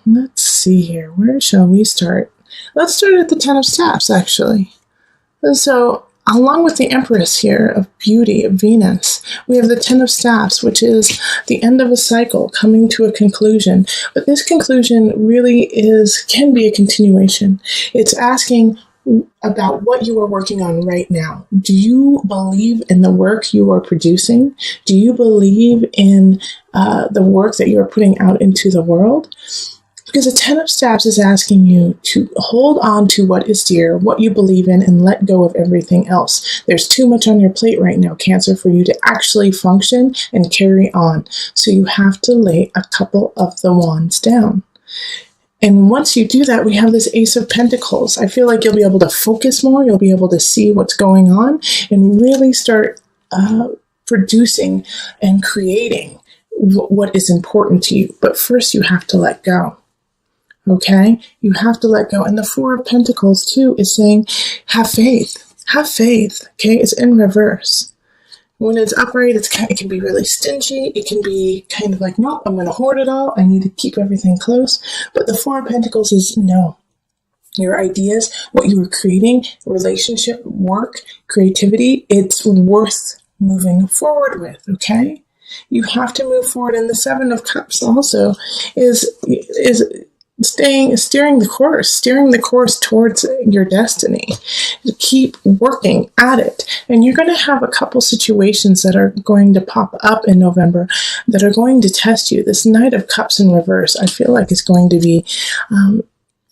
Let's see here. Where shall we start? Let's start at the Ten of Staffs, actually. So, along with the Empress here of beauty, of Venus, we have the Ten of Staffs, which is the end of a cycle coming to a conclusion. But this conclusion really can be a continuation. It's asking about what you are working on right now. Do you believe in the work you are producing? Do you believe in the work that you are putting out into the world? Because the Ten of Staffs is asking you to hold on to what is dear, what you believe in, and let go of everything else. There's too much on your plate right now, Cancer, for you to actually function and carry on. So you have to lay a couple of the wands down. And once you do that, we have this Ace of Pentacles. I feel like you'll be able to focus more. You'll be able to see what's going on and really start producing and creating what is important to you. But first, you have to let go. Okay? You have to let go. And the Four of Pentacles, too, is saying, have faith. Have faith. Okay? It's in reverse. When it's upright, it can be really stingy. It can be kind of like, no, I'm going to hoard it all. I need to keep everything close. But the Four of Pentacles is no. Your ideas, what you are creating, relationship, work, creativity, it's worth moving forward with, okay? You have to move forward. And the Seven of Cups also is steering the course towards your destiny. Keep working at it. And you're going to have a couple situations that are going to pop up in November that are going to test you. This Knight of Cups in reverse, I feel like it's going to be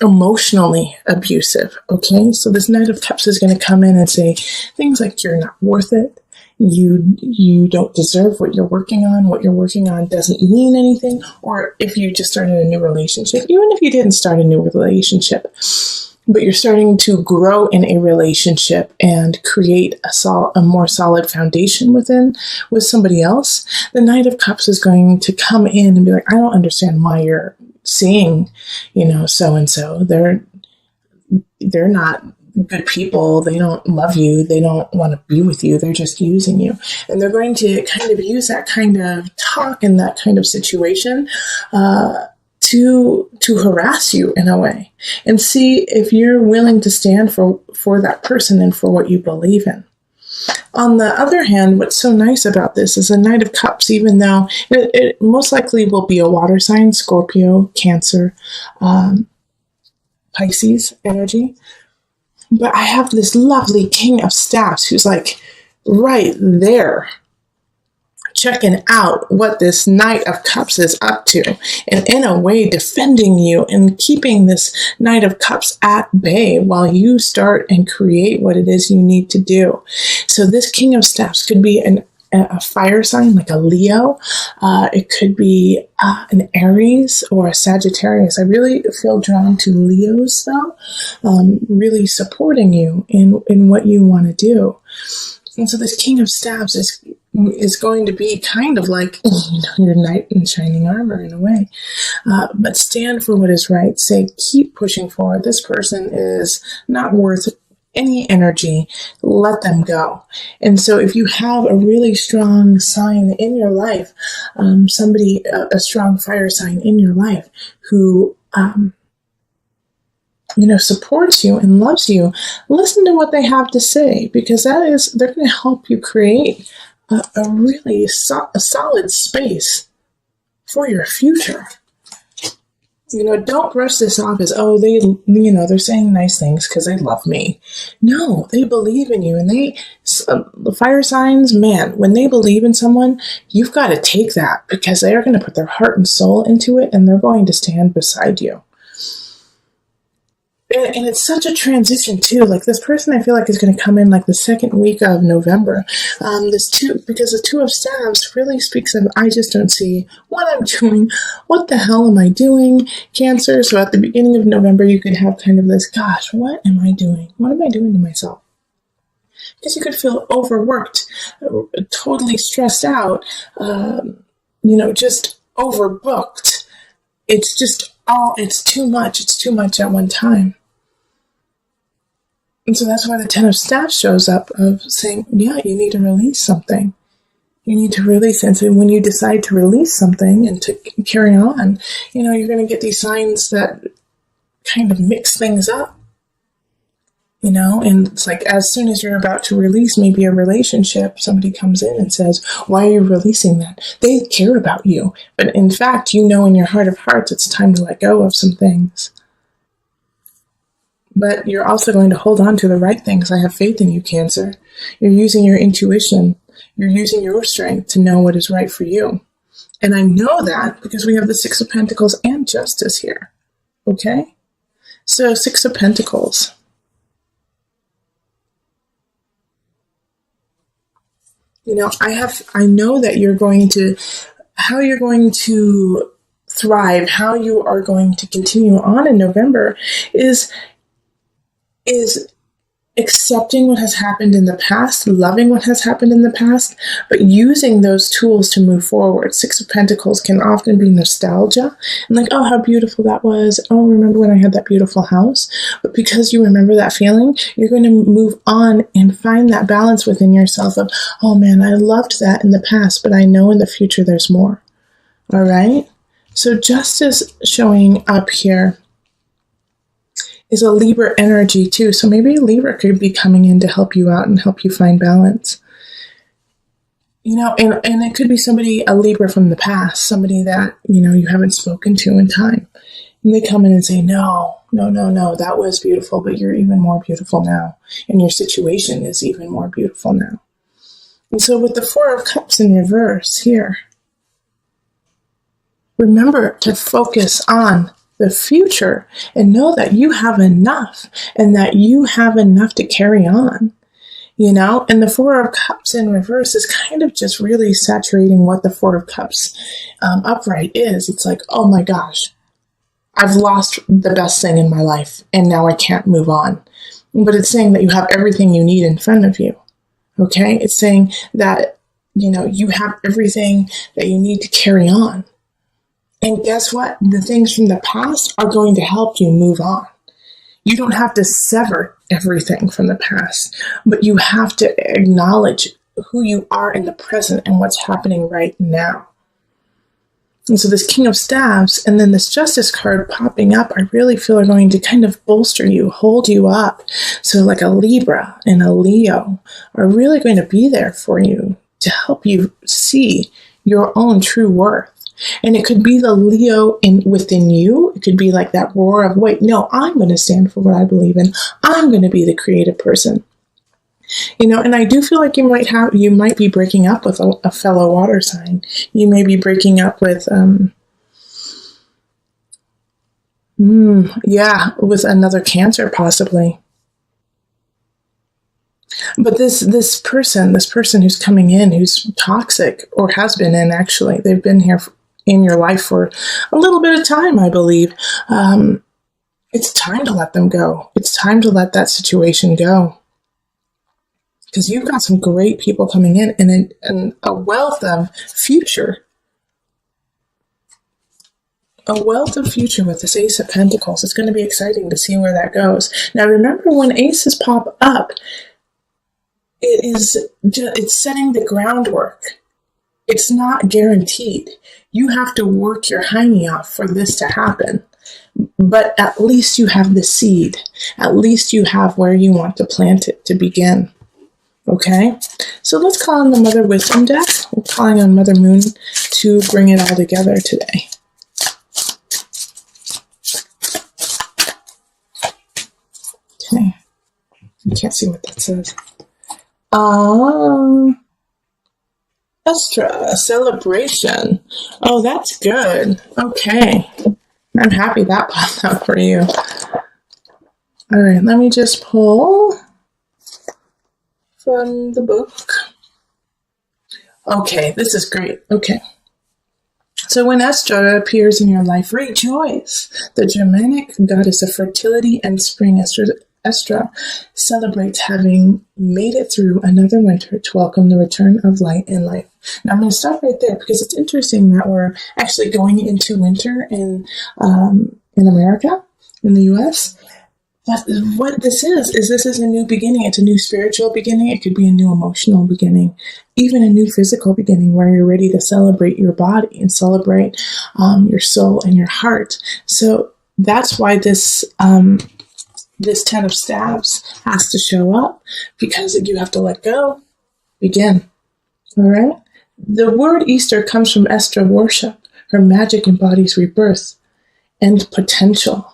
emotionally abusive. Okay. So this Knight of Cups is going to come in and say things like, you're not worth it. You don't deserve what you're working on. What you're working on doesn't mean anything. Or if you just started a new relationship, even if you didn't start a new relationship, but you're starting to grow in a relationship and create a more solid foundation with somebody else, the Knight of Cups is going to come in and be like, I don't understand why you're seeing, so-and-so. They're not good people. They don't love you. They don't want to be with you. They're just using you. And they're going to kind of use that kind of talk and that kind of situation to harass you in a way, and see if you're willing to stand for that person and for what you believe in. On the other hand, what's so nice about this is a Knight of Cups, even though it most likely will be a water sign, Scorpio, Cancer, Pisces energy. But I have this lovely King of Staffs who's like right there, checking out what this Knight of Cups is up to, and in a way defending you and keeping this Knight of Cups at bay while you start and create what it is you need to do. So this King of Staffs could be a fire sign like a Leo. It could be an Aries or a Sagittarius. I really feel drawn to Leos though, really supporting you in what you want to do. And so this King of Staffs is going to be kind of like your knight in shining armor in a way. But stand for what is right. Say, keep pushing forward. This person is not worth any energy. Let them go. And so if you have a really strong sign in your life, somebody, a strong fire sign in your life who, supports you and loves you, listen to what they have to say, because they're going to help you create a really solid space for your future. Don't brush this off as, they're saying nice things because they love me. No, they believe in you. And the fire signs, man, when they believe in someone, you've got to take that, because they are going to put their heart and soul into it, and they're going to stand beside you. And it's such a transition too. Like this person, I feel like is going to come in like the second week of November. Because the Two of Staffs really speaks of, I just don't see what I'm doing. What the hell am I doing? Cancer. So at the beginning of November, you could have kind of this, gosh, what am I doing? What am I doing to myself? Because you could feel overworked, totally stressed out, just overbooked. It's too much. It's too much at one time. And so that's why the Ten of Staffs shows up, of saying, yeah, you need to release something. You need to release. And so when you decide to release something and to carry on, you're going to get these signs that kind of mix things up. And it's like as soon as you're about to release maybe a relationship, somebody comes in and says, why are you releasing that? They care about you. But in fact, in your heart of hearts, it's time to let go of some things. But you're also going to hold on to the right things. I have faith in you, Cancer. You're using your intuition. You're using your strength to know what is right for you. And I know that because we have the Six of Pentacles and Justice here. Okay? So Six of Pentacles. I know that how you're going to thrive, how you are going to continue on in November is accepting what has happened in the past, loving what has happened in the past, but using those tools to move forward. Six of Pentacles can often be nostalgia and like, oh, how beautiful that was. Oh, remember when I had that beautiful house? But because you remember that feeling, you're going to move on and find that balance within yourself of, oh man, I loved that in the past, but I know in the future there's more. All right? So Justice showing up here is a Libra energy too. So maybe a Libra could be coming in to help you out and help you find balance. And it could be a Libra from the past, somebody that, you haven't spoken to in time. And they come in and say, no, that was beautiful, but you're even more beautiful now. And your situation is even more beautiful now. And so with the Four of Cups in reverse here, remember to focus on the future and know that you have enough and that you have enough to carry on, and the Four of Cups in reverse is kind of just really saturating what the Four of Cups upright is. It's like, oh my gosh, I've lost the best thing in my life and now I can't move on. But it's saying that you have everything you need in front of you. Okay. It's saying that, you have everything that you need to carry on. And guess what? The things from the past are going to help you move on. You don't have to sever everything from the past, but you have to acknowledge who you are in the present and what's happening right now. And so this King of Staves and then this Justice card popping up, I really feel are going to kind of bolster you, hold you up. So like a Libra and a Leo are really going to be there for you to help you see your own true worth. And it could be the Leo within you. It could be like that roar of, wait, no, I'm going to stand for what I believe in. I'm going to be the creative person. And I do feel like you might be breaking up with a fellow water sign. You may be breaking up with, with another Cancer possibly. But this person who's coming in, who's toxic or has been in, actually, they've been here in your life for a little bit of time, I believe. It's time to let them go. It's time to let that situation go. Because you've got some great people coming in and a wealth of future. A wealth of future with this Ace of Pentacles. It's going to be exciting to see where that goes. Now, remember, when aces pop up, it's setting the groundwork. It's not guaranteed. You have to work your hiney off for this to happen. But at least you have the seed. At least you have where you want to plant it to begin. Okay? So let's call on the Mother Wisdom deck. We're calling on Mother Moon to bring it all together today. Okay. I can't see what that says. Extra celebration. Oh, that's good. Okay. I'm happy that popped up for you. All right, let me just pull from the book. Okay, this is great. Okay. So when Estra appears in your life, rejoice. The Germanic goddess of fertility and spring, Estra celebrates having made it through another winter to welcome the return of light in life. Now I'm going to stop right there because it's interesting that we're actually going into winter in America, in the U.S., But what this is a new beginning. It's a new spiritual beginning. It could be a new emotional beginning, even a new physical beginning where you're ready to celebrate your body and celebrate your soul and your heart. So that's why this 10 of staves has to show up, because you have to let go, begin. All right. The word Easter comes from Esther worship. Her magic embodies rebirth and potential.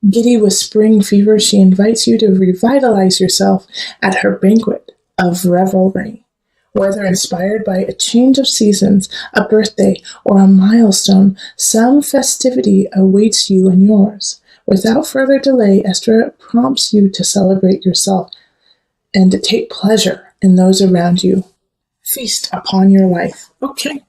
Giddy with spring fever, she invites you to revitalize yourself at her banquet of revelry. Whether inspired by a change of seasons, a birthday, or a milestone, some festivity awaits you and yours. Without further delay, Esther prompts you to celebrate yourself and to take pleasure in those around you. Feast upon your life. Okay.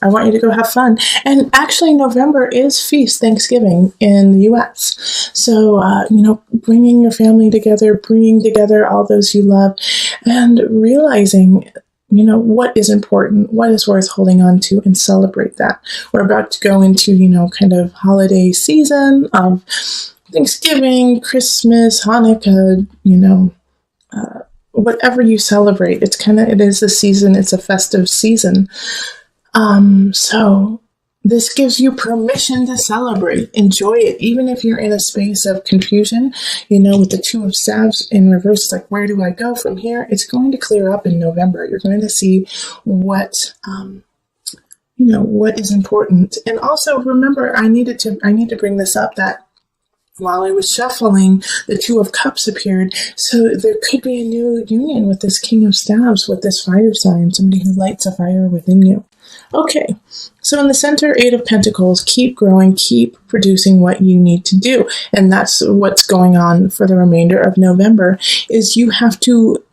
I want you to go have fun. And actually, November is Feast Thanksgiving in the U.S. So, bringing your family together, bringing together all those you love, and realizing, what is important, what is worth holding on to, and celebrate that. We're about to go into, kind of holiday season of Thanksgiving, Christmas, Hanukkah, whatever you celebrate. It is the season. It's a festive season. So this gives you permission to celebrate, enjoy it, even if you're in a space of confusion, with the 2 of staves in reverse, like, where do I go from here? It's going to clear up in November. You're going to see what is important. And also remember, I need to bring this up, that while I was shuffling, the 2 of Cups appeared. So there could be a new union with this King of Staves, with this fire sign, somebody who lights a fire within you. Okay, so in the center, 8 of Pentacles, keep growing, keep producing what you need to do. And that's what's going on for the remainder of November, is you have to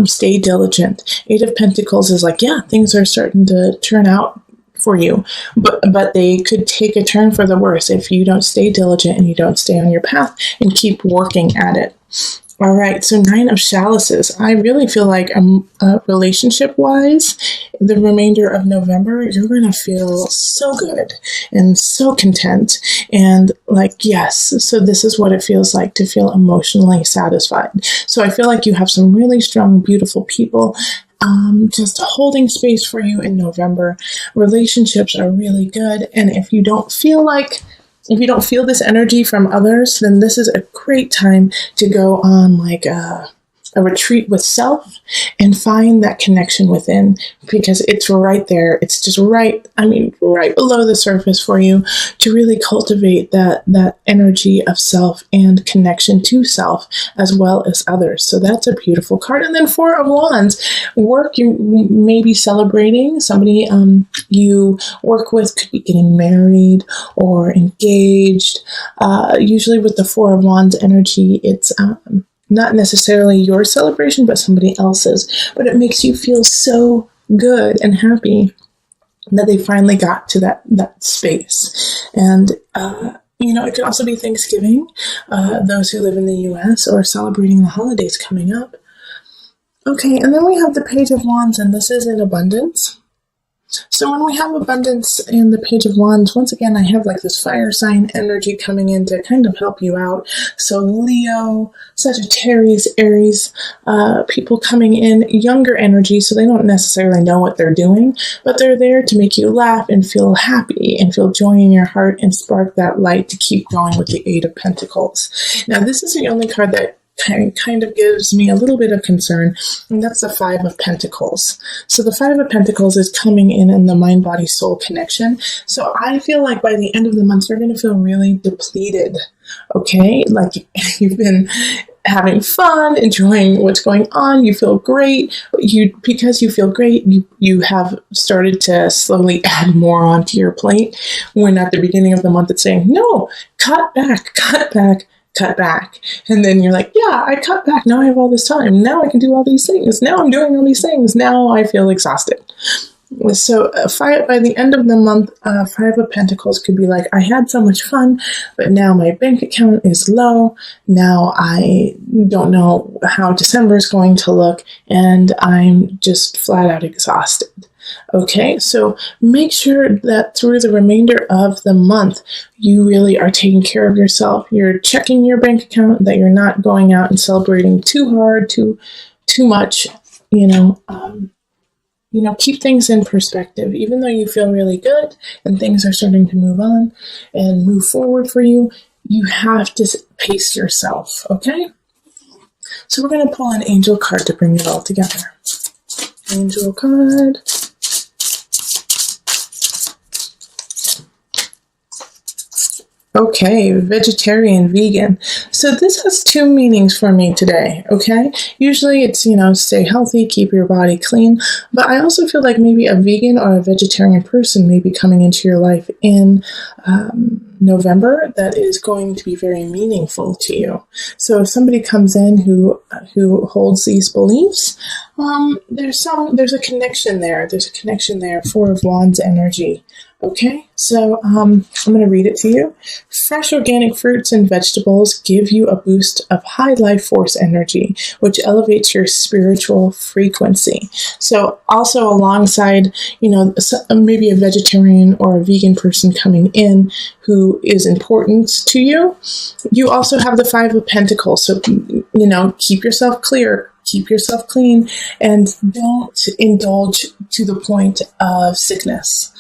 stay diligent. 8 of Pentacles is like, yeah, things are starting to turn out for you, but they could take a turn for the worse if you don't stay diligent and you don't stay on your path and keep working at it. All right, so 9 of Chalices. I really feel like relationship-wise, the remainder of November, you're going to feel so good and so content and like, yes, so this is what it feels like to feel emotionally satisfied. So I feel like you have some really strong, beautiful people just holding space for you in November. Relationships are really good, and if you don't feel this energy from others, then this is a great time to go on like a retreat with self and find that connection within, because it's right there. It's just right below the surface for you to really cultivate that energy of self and connection to self as well as others. So that's a beautiful card. And then 4 of Wands, work. You may be celebrating somebody you work with, could be getting married or engaged. Usually with the 4 of Wands energy, it's not necessarily your celebration, but somebody else's. But it makes you feel so good and happy that they finally got to that space. And, it could also be Thanksgiving, those who live in the U.S., or celebrating the holidays coming up. Okay, and then we have the Page of Wands, and this is in abundance. So when we have abundance in the Page of Wands, once again, I have like this fire sign energy coming in to kind of help you out. So Leo, Sagittarius, Aries, people coming in, younger energy, so they don't necessarily know what they're doing, but they're there to make you laugh and feel happy and feel joy in your heart and spark that light to keep going with the 8 of Pentacles. Now, this is the only card that kind of gives me a little bit of concern, and that's the 5 of Pentacles. So the 5 of Pentacles is coming in the mind-body-soul connection. So I feel like by the end of the month, you're going to feel really depleted, okay? Like you've been having fun, enjoying what's going on, you feel great, but because you feel great, you have started to slowly add more onto your plate, when at the beginning of the month it's saying, no, cut back, cut back, cut back. And then you're like, yeah, I cut back. Now I have all this time. Now I can do all these things. Now I'm doing all these things. Now I feel exhausted. So by the end of the month, 5 of Pentacles could be like, I had so much fun, but now my bank account is low. Now I don't know how December is going to look, and I'm just flat out exhausted. Okay, so make sure that through the remainder of the month, you really are taking care of yourself. You're checking your bank account, that you're not going out and celebrating too hard, too much. Keep things in perspective. Even though you feel really good and things are starting to move on and move forward for you, you have to pace yourself. Okay. So we're going to pull an angel card to bring it all together. Angel card. Okay, vegetarian, vegan. So this has two meanings for me today, okay? Usually it's, stay healthy, keep your body clean, but I also feel like maybe a vegan or a vegetarian person may be coming into your life in November that is going to be very meaningful to you. So if somebody comes in who holds these beliefs, there's a connection there. There's a connection there. Four of Wands energy. Okay, so I'm going to read it to you. Fresh organic fruits and vegetables give you a boost of high life force energy, which elevates your spiritual frequency. So also alongside, maybe a vegetarian or a vegan person coming in who is important to you, you also have the Five of Pentacles. So, keep yourself clear. Keep yourself clean and don't indulge to the point of sickness.